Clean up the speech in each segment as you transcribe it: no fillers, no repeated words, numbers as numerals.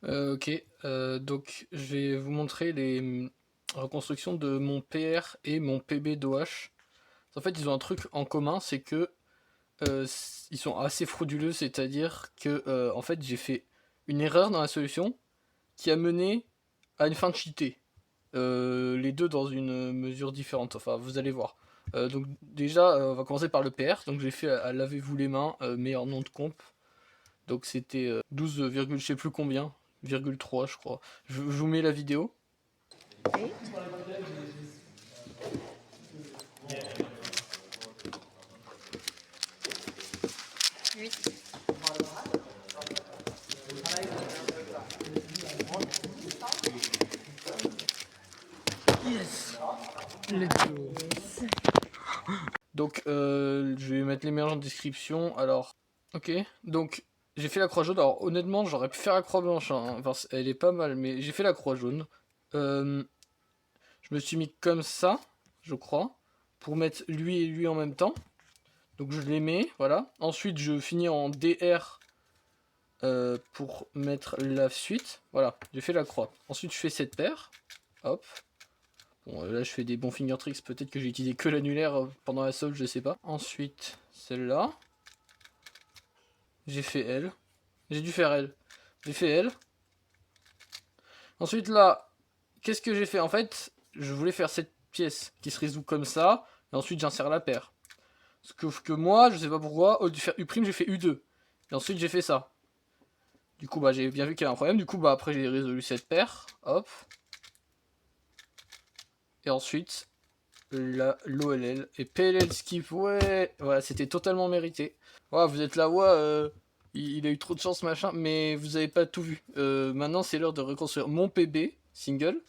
Ok, donc je vais vous montrer les reconstructions de mon PR et mon PB d'OH. En fait, ils ont un truc en commun, c'est que ils sont assez frauduleux, c'est-à-dire que en fait, j'ai fait une erreur dans la solution qui a mené à une fin de cheaté. Les deux dans une mesure différente, enfin, vous allez voir. Donc déjà, on va commencer par le PR. Donc j'ai fait à lavez-vous les mains, meilleur nom de comp. Donc c'était 12, je sais plus combien, virgule 3 je crois. Je vous mets la vidéo. Et oui. Yes. Let's go. Donc je vais mettre les meilleurs en description. Alors, ok. Donc j'ai fait la croix jaune. Alors honnêtement, j'aurais pu faire la croix blanche. Hein. Enfin, elle est pas mal, mais j'ai fait la croix jaune. Je me suis mis comme ça, je crois, pour mettre lui et lui en même temps. Donc je les mets, voilà. Ensuite, je finis en DR pour mettre la suite. Voilà, j'ai fait la croix. Ensuite, je fais cette paire. Hop. Bon, là, je fais des bons finger tricks. Peut-être que j'ai utilisé que l'annulaire pendant la solde, je sais pas. Ensuite, celle-là. J'ai fait elle. J'ai dû faire elle. J'ai fait elle. Ensuite, là, qu'est-ce que j'ai fait? En fait, je voulais faire cette pièce qui se résout comme ça. Et ensuite, j'insère la paire. Sauf que moi, je sais pas pourquoi, au lieu de faire U', j'ai fait U2. Et ensuite, j'ai fait ça. Du coup, bah, j'ai bien vu qu'il y avait un problème. Du coup, bah, après, j'ai résolu cette paire. Hop. Et ensuite, l'OLL. Et PLL skip. Ouais. Voilà, c'était totalement mérité. Ouais, vous êtes là, ouais, il a eu trop de chance, machin. Mais vous avez pas tout vu. Maintenant, c'est l'heure de reconstruire mon PB, single.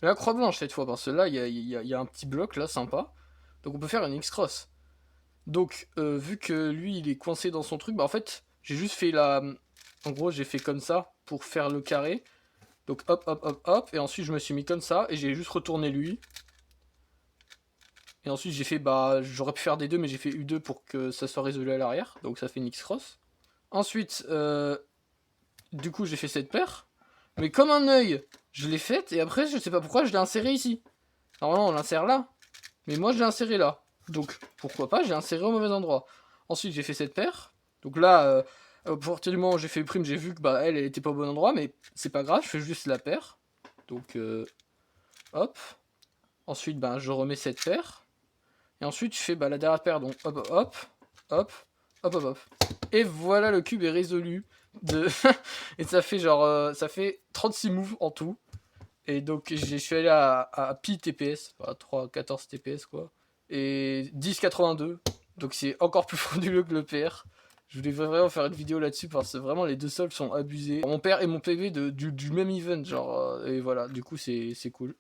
La croix blanche cette fois, parce que là, il y a un petit bloc, là, sympa. Donc, on peut faire une X-Cross. Donc, vu que lui, il est coincé dans son truc, bah en fait, j'ai juste fait la... En gros, j'ai fait comme ça pour faire le carré. Donc, hop, hop, hop, hop. Et ensuite, je me suis mis comme ça et j'ai juste retourné lui. Et ensuite, j'ai fait, bah, j'aurais pu faire des deux, mais j'ai fait U2 pour que ça soit résolu à l'arrière. Donc, ça fait une X-Cross. Ensuite, du coup, j'ai fait cette paire. Mais comme un œil, je l'ai faite. Et après, je sais pas pourquoi, je l'ai inséré ici. Normalement, on l'insère là. Mais moi, je l'ai inséré là. Donc, pourquoi pas, j'ai inséré au mauvais endroit. Ensuite, j'ai fait cette paire. Donc là, à partir du moment où j'ai fait prime, j'ai vu que bah, elle était pas au bon endroit. Mais c'est pas grave, je fais juste la paire. Donc, hop. Ensuite, bah, je remets cette paire. Et ensuite, je fais bah, la dernière paire. Donc, hop, hop, hop. Hop, hop, hop, hop. Et voilà, le cube est résolu. De... Et ça fait genre... ça fait 36 moves en tout. Et donc, je suis allé à pi TPS, enfin, 14 TPS quoi, et 10,82. Donc, c'est encore plus frauduleux que le PR. Je voulais vraiment faire une vidéo là-dessus parce que vraiment les deux soldes sont abusés. Mon PR et mon PV du même event, genre, et voilà, du coup, c'est cool.